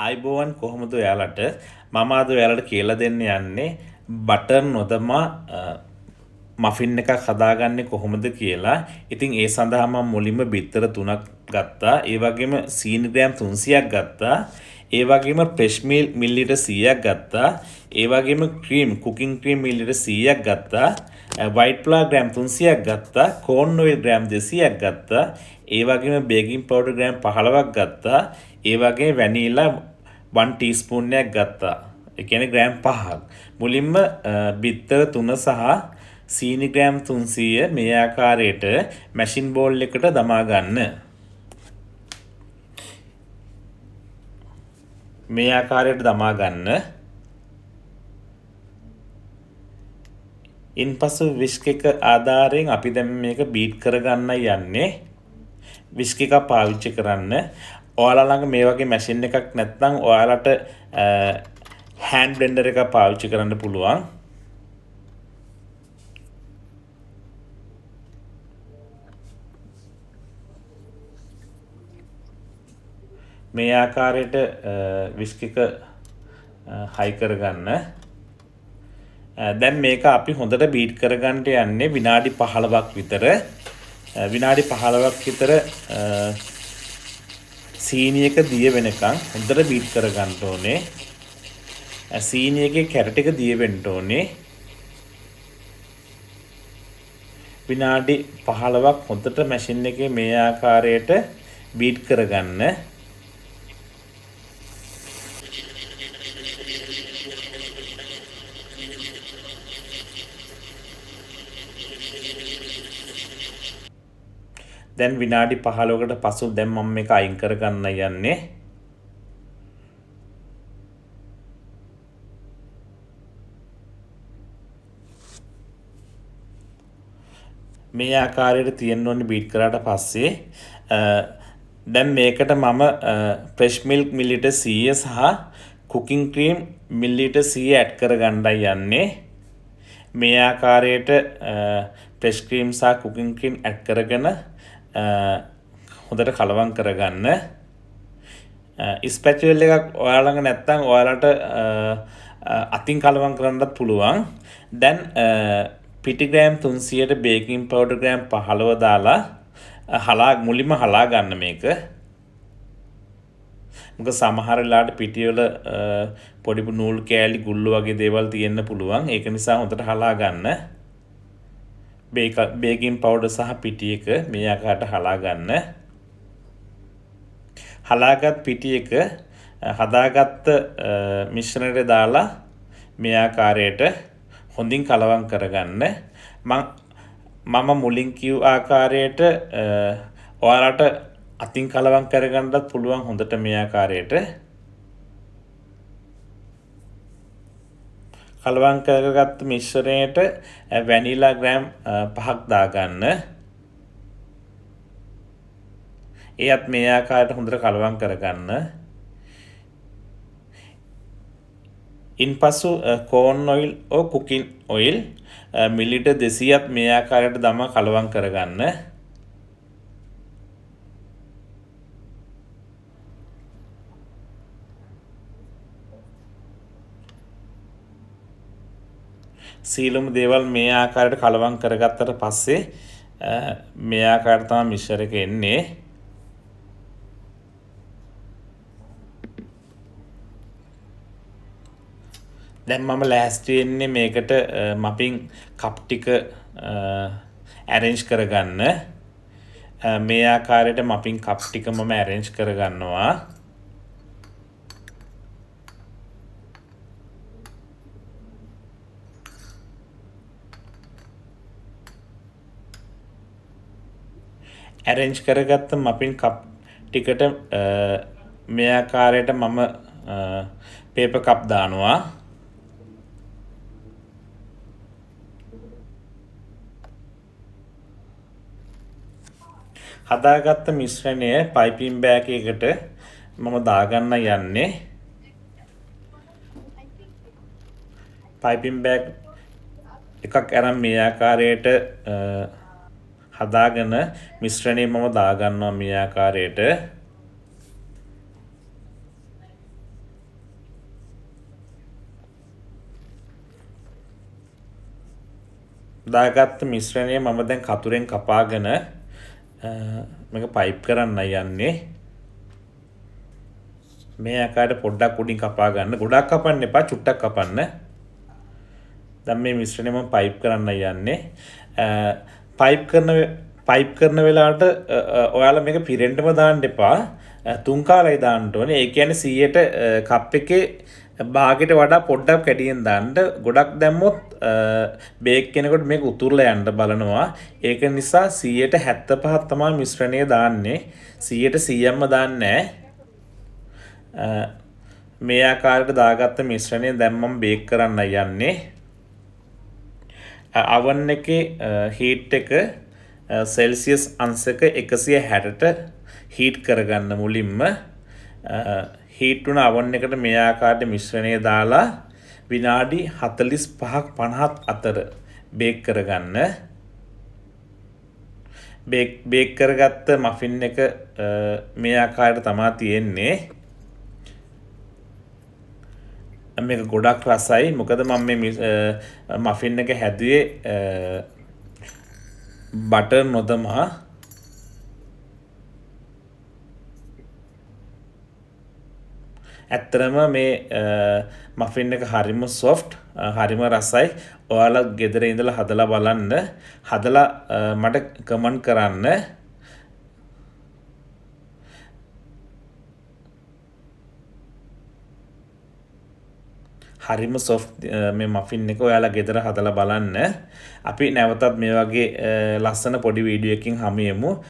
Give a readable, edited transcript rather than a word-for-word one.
අයිබෝවන් කොහොමද ඔයාලට මම අද ඔයාලට කියලා දෙන්න යන්නේ බටර් නොදමා මෆින් එකක් හදාගන්නේ කොහොමද කියලා. ඉතින් ඒ සඳහා මම මුලින්ම බිත්තර 3ක් ගත්තා. ඒ වගේම සීනි ග්‍රෑම් 300ක් ගත්තා. ඒ වගේම ෆ්‍රෙෂ් මිලිලීටර් 100ක් ගත්තා. ඒ වගේම ක්‍රීම් කුකින් ක්‍රීම් මිලිලීටර් 100ක් ගත්තා. වයිට් ෆ්ලවර් ග්‍රෑම් 300ක් ගත්තා. කෝර්න් ඔයිල් ග්‍රෑම් 200ක් ගත්තා. ඒ වගේම බේකින් පවුඩර් ග්‍රෑම් 15ක් ගත්තා. ඒ වගේ වැනිලා 1 ටීස්පූන් එකක් ගත්තා. ඒ කියන්නේ ග්‍රෑම් 5ක්. මුලින්ම බිත්තර 3 සහ සීනි ග්‍රෑම් 300 මේ ආකාරයට මැෂින් බෝල් එකට දමා ගන්න. මේ ආකාරයට දමා ගන්න. ඉන්පසු විස්ක් එක ආධාරයෙන් අපි දැන් මේක බීට් කරගන්න යන්නේ. විස්ක් එක පාවිච්චි කරන්න. ඔයාලා ළඟ මේ වගේ මැෂින් එකක් නැත්නම් ඔයාලට හෑන්ඩ් බ්ලෙන්ඩර් එකක් පාවිච්චි කරන්න පුළුවන්. මේ ආකාරයට විස්ක් එක හයි කරගන්න. දැන් මේක අපි හොඳට බීට් කරගන්න යන්නේ විනාඩි 15ක් විතර. විනාඩි 15ක් විතර සීනි එක දිය වෙනකන් හොඳට බීට් කරගන්න ඕනේ. සීනි එකේ කැරට් එක දිය වෙන්න ඕනේ. විනාඩි 15ක් හොඳට මැෂින් එකේ මේ ආකාරයට බීට් කරගන්න. දැන් විනාඩි 15කට පසු දැන් මම මේක අයින් කරගන්න යන්නේ. මේ ආකාරයට තියෙන්න ඕනේ බීට් කරාට පස්සේ දැන් මේකට මම ෆ්‍රෙෂ් මිල්ක් මිලිලීටර් 100 සහ කුකින් ක්‍රීම් මිලිලීටර් 100 ඇඩ් කරගන්නයි යන්නේ. මේ ආකාරයට ෆ්‍රෙෂ් ක්‍රීම් සහ කුකින් ක්‍රීම් ඇඩ් කරගෙන හොඳට කලවම් කරගන්න. ස්පැචුවල් එකක් ඔයාලා ළඟ නැත්නම් ඔයාලට අතින් කලවම් කරන්නත් පුළුවන්. දැන් පිටි ග්‍රෑම් 300ට බේකින් පවුඩර් ග්‍රෑම් 15 දාලා මුලින්ම හලා ගන්න මේක. මොකද සමහර වෙලාවට පිටිවල පොඩි නූල් කෑලි ගුල්ල වගේ දේවල් තියෙන්න පුළුවන්. ඒක නිසා හොඳට හලා ගන්න. බේකින් පවුඩර් සහ පිටි එක මේ ආකාරයට හලා ගන්න. හලාගත් පිටි එක හදාගත්ත මිශ්‍රණයට දාලා මේ ආකාරයට හොඳින් කලවම් කරගන්න. මම මුලින් කිව් ආකාරයට ඔයාලට අතින් කලවම් කරගන්නත් පුළුවන් හොඳට මේ ආකාරයට. කලවම් කරගත්ත මිශ්‍රණයට වැනිලා ග්‍රෑම් 5ක් දාගන්න. එයත් මේ ආකාරයට හොඳට කලවම් කරගන්න. ඉන්පසු කෝර්න් ඔයිල් ඕ කුකින් ඔයිල් මිලිලීටර් 200ක් මේ ආකාරයට දමා කලවම් කරගන්න. සීලුම දේවල් මේ ආකාරයට කලවම් කරගත්තට පස්සේ මේ ආකාරයට තමයි මිශ්‍ර එක එන්නේ. දැන් මම ලෑස්ති වෙන්නේ මේකට මපින් කප් ටික ඇරේන්ජ් කරගන්න. මේ ආකාරයට මපින් කප් ටික මම ඇරේන්ජ් කරගන්නවා. ඇරේන්ජ් කරගත්ත මපින් කප් ටිකට මේ ආකාරයට මම පේපර් කප් දානවා. හදාගත්ත මිශ්‍රණය පයිපින් බෑග් එකකට මම දාගන්න යන්නේ. පයිපින් බෑග් එකක් අරන් මේ ආකාරයට හදාගෙන මිශ්‍රණය මම දාගන්නවා මේ ආකාරයට. දාගත්ත මිශ්‍රණය මම දැන් කතුරෙන් කපාගෙන මේක පයිප් කරන්න යන්නේ. මේ ආකාරයට පොඩ්ඩක් උඩින් කපා ගන්න. ගොඩක් කපන්න එපා, චුට්ටක් කපන්න. දැන් මේ මිශ්‍රණය මම පයිප් කරන්න යන්නේ. පයිප් කරන වෙලාවට ඔයාලා මේක පිරෙන්නම දාන්න එපා. 3 කාලයි දාන්න ඕනේ. ඒ කියන්නේ 100ට කප් එකේ භාගයට වඩා පොඩ්ඩක් කැඩියෙන් දාන්න. ගොඩක් දැම්මොත් බේක් කෙනෙකුට මේක උතුරලා යන්න බලනවා. ඒක නිසා 100ට 75ක් තමයි මිශ්‍රණය දාන්නේ. 100ට 100ක්ම දාන්නේ නැහැ. මේ ආකාරයට දාගත්ත මිශ්‍රණය දැන් මම බේක් කරන්න යන්නේ. oven එකේ heat එක සෙල්සියස් අංශක 160ට heat කරගන්න මුලින්ම. heat වුණ oven එකට මේ ආකාරයට මිශ්‍රණය දාලා විනාඩි 45ක් 50ක් අතර බේක් කරගන්න. බේක් කරගත්ත මෆින් එක මේ ආකාරයට තමයි තියෙන්නේ. මේක ගොඩක් රසයි. මොකද මම මේ මෆින් එක හැදුවේ බටර් නොදමා. ඇත්තටම මේ මෆින් එක හරිම සොෆ්ට්, හරිම රසයි. ඔයාලා ගෙදර ඉඳලා හදලා බලන්න. හදලා මට කමෙන්ට් කරන්න. හරිම සොෆ්ට් මේ මෆින් එක ඔයාලා ගෙදර හදලා බලන්න. අපි නැවතත් මේ වගේ ලස්සන පොඩි වීඩියෝ එකකින් හමු වෙමු.